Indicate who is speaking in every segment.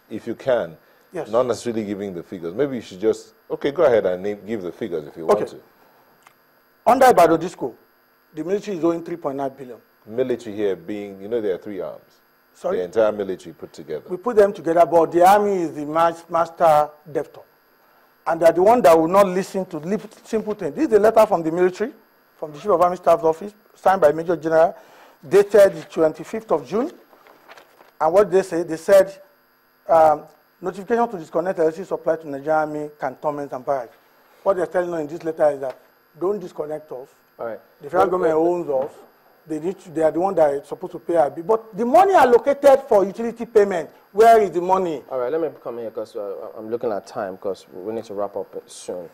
Speaker 1: if you can, not necessarily giving the figures. Maybe you should just, okay, go ahead and give the figures if you want to.
Speaker 2: Under Ibadan Disco, the military is owing 3.9 billion.
Speaker 1: Military here being, you know, there are 3 arms.
Speaker 2: Sorry?
Speaker 1: The entire military put together.
Speaker 2: We put them together, but the army is the master debtor. And they're the one that will not listen to simple things. This is a letter from the military, from the Chief of Army Staff's office, signed by Major General, dated the 25th of June. And what they say, they said, notification to disconnect electricity supply to Nigerian Army cantonments and barracks. What they're telling us in this letter is that don't disconnect us.
Speaker 1: All right.
Speaker 2: The federal government owns us. They are the one that is supposed to pay our bill. But the money allocated for utility payment, where is the money?
Speaker 3: All right, let me come here because I'm looking at time because we need to wrap up soon.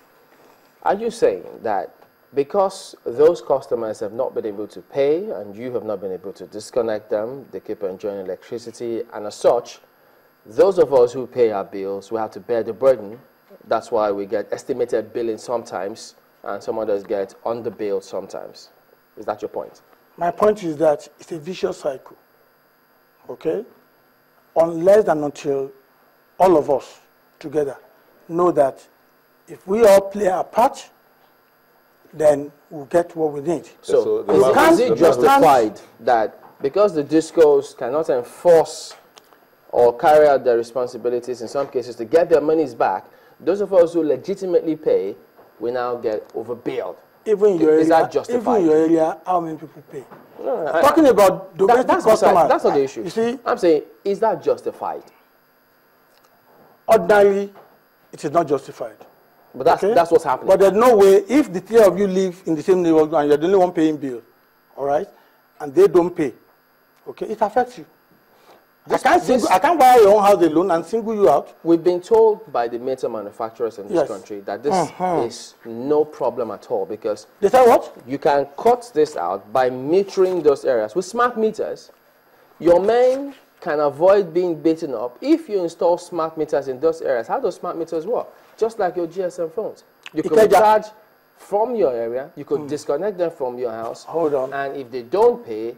Speaker 3: Are you saying that because those customers have not been able to pay and you have not been able to disconnect them, they keep enjoying electricity, and as such, those of us who pay our bills will have to bear the burden? That's why we get estimated billing sometimes and some others get underbilled sometimes. Is that your point?
Speaker 2: My point is that it's a vicious cycle, okay? Unless and until all of us together know that if we all play our part, then we'll get what we need.
Speaker 3: So is it justified that because the discos cannot enforce or carry out their responsibilities in some cases to get their monies back, those of us who legitimately pay will now get overbilled?
Speaker 2: Even in your area,
Speaker 3: is that justified?
Speaker 2: Even in your area, how many people pay?
Speaker 3: No,
Speaker 2: talking about domestic customers.
Speaker 3: That's not the issue.
Speaker 2: You see,
Speaker 3: I'm saying, is that justified?
Speaker 2: Ordinarily, it is not justified.
Speaker 3: But that's what's happening.
Speaker 2: But there's no way, if the 3 of you live in the same neighborhood and you're the only one paying bill, all right, and they don't pay, okay, it affects you. I can't buy your own house alone and single you out.
Speaker 3: We've been told by the meter manufacturers in this country that this is no problem at all because
Speaker 2: they say what?
Speaker 3: You can cut this out by metering those areas. With smart meters, your men can avoid being beaten up if you install smart meters in those areas. How do smart meters work? Just like your GSM phones. You could charge from your area, you could disconnect them from your house.
Speaker 2: Hold on.
Speaker 3: And if they don't pay,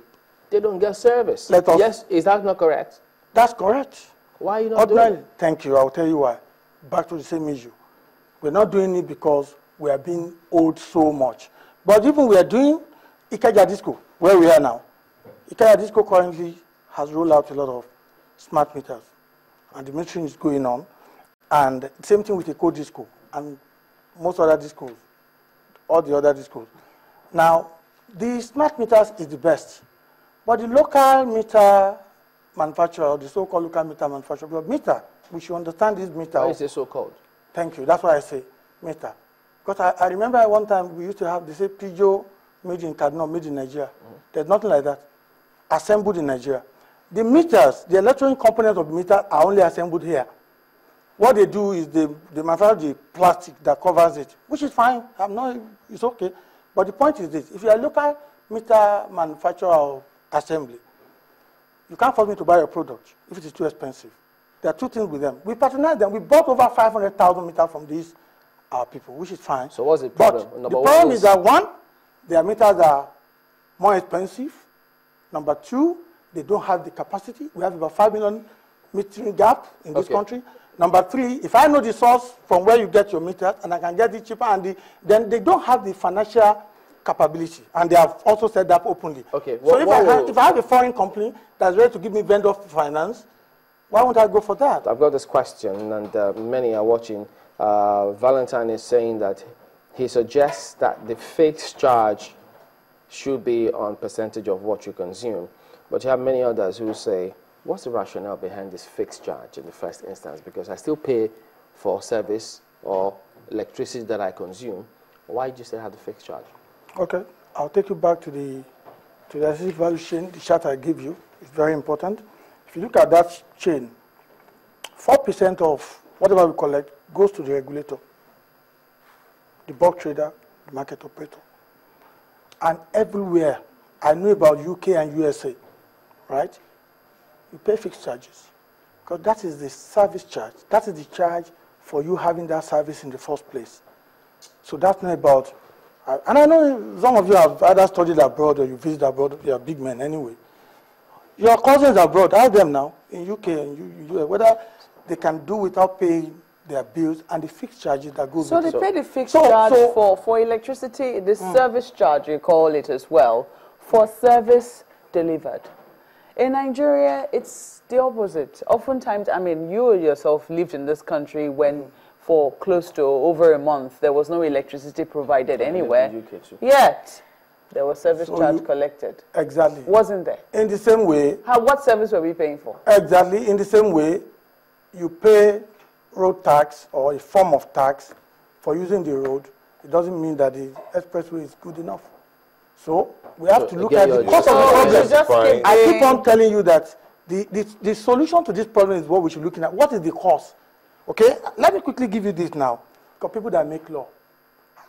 Speaker 3: they don't get service. Yes, is that not correct?
Speaker 2: That's correct.
Speaker 3: Why are you not doing it?
Speaker 2: Thank you. I'll tell you why. Back to the same issue. We're not doing it because we are being owed so much. But even we are doing Ikeja Disco, where we are now. Ikeja Disco currently has rolled out a lot of smart meters. And the metering is going on. And same thing with the Eco Disco and most other discos, all the other discos. Now, the smart meters is the best. But the local meter manufacturer, the so-called local meter manufacturer, but meter, we should understand this meter.
Speaker 3: Why is it so-called?
Speaker 2: Thank you. That's why I say meter. Because I remember one time we used to have, they say, Peugeot made in Kaduna, made in Nigeria. There's nothing like that. Assembled in Nigeria. The meters, the electronic components of the meter are only assembled here. What they do is they manufacture the plastic that covers it, which is fine. It's okay. But the point is this. If you are a local meter manufacturer or assembly, you can't force me to buy your product if it is too expensive. There are two things with them. We patronize them. We bought over 500,000 meters from these people, which is fine.
Speaker 3: So what's the problem?
Speaker 2: But the problem is that, one, their meters are more expensive. Number two, they don't have the capacity. We have about 5 million metering gap in this country. Number three, if I know the source from where you get your meters and I can get it cheaper, then they don't have the financial capability, and they have also said that openly.
Speaker 3: Okay.
Speaker 2: So if I have a foreign company that's ready to give me vendor finance, why won't I go for that?
Speaker 3: I've got this question, and many are watching. Valentine is saying that he suggests that the fixed charge should be on percentage of what you consume. But you have many others who say, what's the rationale behind this fixed charge in the first instance? Because I still pay for service or electricity that I consume. Why do you still have the fixed charge?
Speaker 2: Okay, I'll take you back to the electricity value chain. The chart I give you is very important. If you look at that chain, 4% of whatever we collect goes to the regulator, the bulk trader, the market operator. And everywhere, I know about UK and USA, right? You pay fixed charges. Because that is the service charge. That is the charge for you having that service in the first place. So that's not about, and I know some of you have either studied abroad or you visit abroad, you are big men anyway. Your cousins abroad, ask them now in UK and US whether they can do without paying their bills and the fixed charges that go with it.
Speaker 4: So they pay the fixed charge for electricity, the service charge, you call it as well, for service delivered. In Nigeria, it's the opposite. Oftentimes, I mean, you yourself lived in this country when for close to over a month, there was no electricity provided anywhere. Yet, there was service charge collected.
Speaker 2: Exactly.
Speaker 4: Wasn't there?
Speaker 2: In the same way.
Speaker 4: What service were we paying for?
Speaker 2: Exactly. In the same way, you pay road tax or a form of tax for using the road. It doesn't mean that the expressway is good enough. So we have to look at the cause of the problem. I keep on telling you that the solution to this problem is what we should be looking at. What is the cause? Okay, let me quickly give you this now. Because people that make law,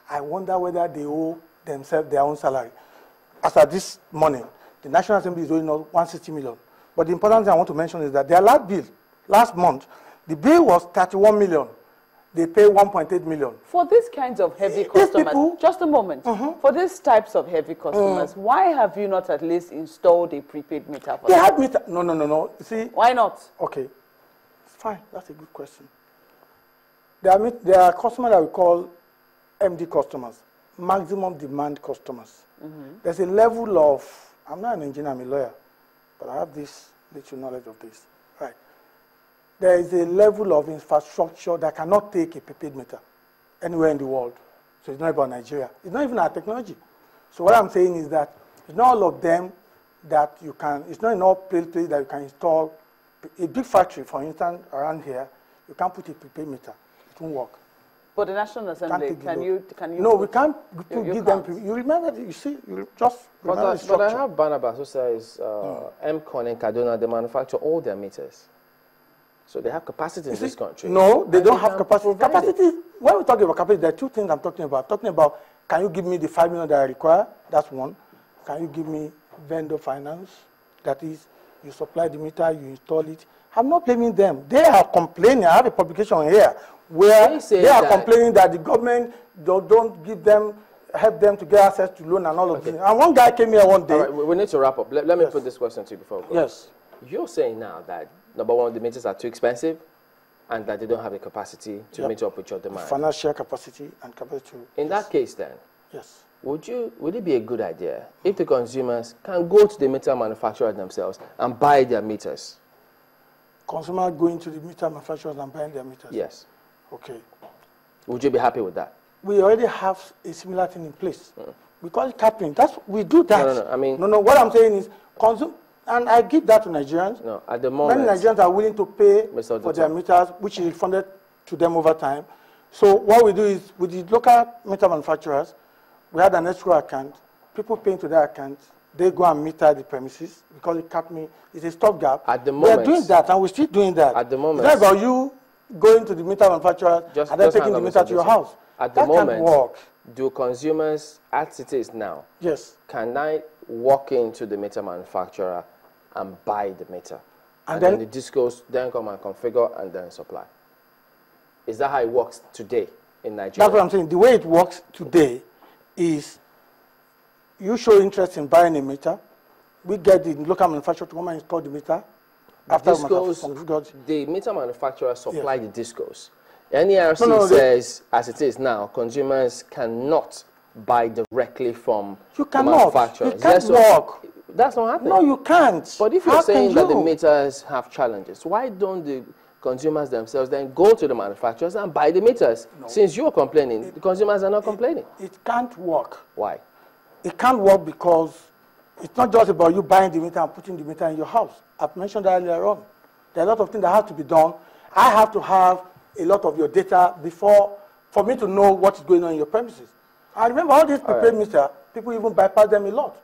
Speaker 2: I wonder whether they owe themselves their own salary. As at this morning, the National Assembly is owing us 160 million. But the important thing I want to mention is that their last bill, last month, the bill was 31 million. They pay 1.8 million.
Speaker 4: For these kinds of heavy customers, just a moment. For these types of heavy customers, why have you not at least installed a prepaid meter for them?
Speaker 2: They have meter. No. See?
Speaker 4: Why not?
Speaker 2: Okay. Fine. That's a good question. There are customers that we call MD customers, maximum demand customers. There's a level of, I'm not an engineer, I'm a lawyer, but I have this little knowledge of this. Right. There is a level of infrastructure that cannot take a prepaid meter anywhere in the world. So it's not about Nigeria. It's not even our technology. So what I'm saying is that it's not all of them that you can, it's not in all places that you can install a big factory, for instance, around here, you can't put a prepaid meter. It won't work.
Speaker 4: But the National Assembly, can you?
Speaker 2: No, we can't give them. You remember, you see, you just remember the structure.
Speaker 3: But I have Barnabas who says MCON in Kaduna, they manufacture all their meters. So they have capacity in this country.
Speaker 2: No, they don't have capacity. Capacity, when we talk about capacity, there are two things I'm talking about. I'm talking about, can you give me the 5 million that I require? That's one. Can you give me vendor finance? That is, you supply the meter, you install it. I'm not blaming them. They are complaining. I have a publication here where they are complaining that the government don't give them, help them to get access to loan and all of this. And one guy came here one day.
Speaker 3: All right, we need to wrap up. Let me put this question to you before we go.
Speaker 2: Yes.
Speaker 3: You're saying now that, number one, the meters are too expensive and that they don't have the capacity to meet up with your demand.
Speaker 2: Financial capacity and capacity.
Speaker 3: In that case then,
Speaker 2: yes.
Speaker 3: Would it be a good idea if the consumers can go to the meter manufacturer themselves and buy their meters?
Speaker 2: Consumers going to the meter manufacturers and buying their meters?
Speaker 3: Yes.
Speaker 2: Okay.
Speaker 3: Would you be happy with that?
Speaker 2: We already have a similar thing in place. We call it capping. We do that.
Speaker 3: No, I mean...
Speaker 2: No, what I'm saying is, and I give that to Nigerians.
Speaker 3: No, at the moment...
Speaker 2: Many Nigerians are willing to pay for their meters, which is refunded to them over time. So what we do is, with the local meter manufacturers, we had an escrow account. People pay into their account. They go and meter the premises. We call it capping. It's a stopgap.
Speaker 3: At the moment...
Speaker 2: We are doing that, and we're still doing that.
Speaker 3: At the moment...
Speaker 2: It's not about you going to the meter manufacturer and then taking the meter to your house.
Speaker 3: At the moment,
Speaker 2: can't work.
Speaker 3: Do consumers, as it is now,
Speaker 2: yes,
Speaker 3: can I walk into the meter manufacturer and buy the meter? And then the discos then come and configure and then supply? Is that how it works today in Nigeria?
Speaker 2: That's what I'm saying. The way it works today is you show interest in buying a meter. We get the local manufacturer to come and install the meter. After
Speaker 3: the meter manufacturer supply the discos. NERC says, as it is now, consumers cannot buy directly from the manufacturers.
Speaker 2: You can't work.
Speaker 3: That's not happening.
Speaker 2: No, you can't.
Speaker 3: But if you're saying that the meters have challenges, why don't the consumers themselves then go to the manufacturers and buy the meters? No. Since you're complaining, the consumers are not complaining.
Speaker 2: It can't work.
Speaker 3: Why?
Speaker 2: It can't work because it's not just about you buying the meter and putting the meter in your house. I've mentioned that earlier on. There are a lot of things that have to be done. I have to have a lot of your data for me to know what is going on in your premises. I remember all these prepaid meters, people even bypass them a lot.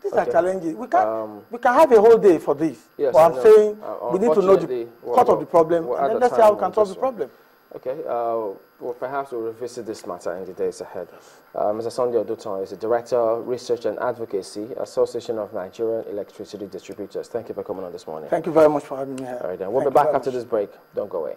Speaker 2: These are challenges. We can have a whole day for this. Yes, but I'm saying we need to know the cause of the problem, and then let's see how we can solve the problem.
Speaker 3: Okay, well, perhaps we'll revisit this matter in the days ahead. Mr. Sunday Oduton is the Director, Research and Advocacy, Association of Nigerian Electricity Distributors. Thank you for coming on this morning.
Speaker 2: Thank you very much for having me here.
Speaker 3: All right, then. We'll be back after this break. Don't go away.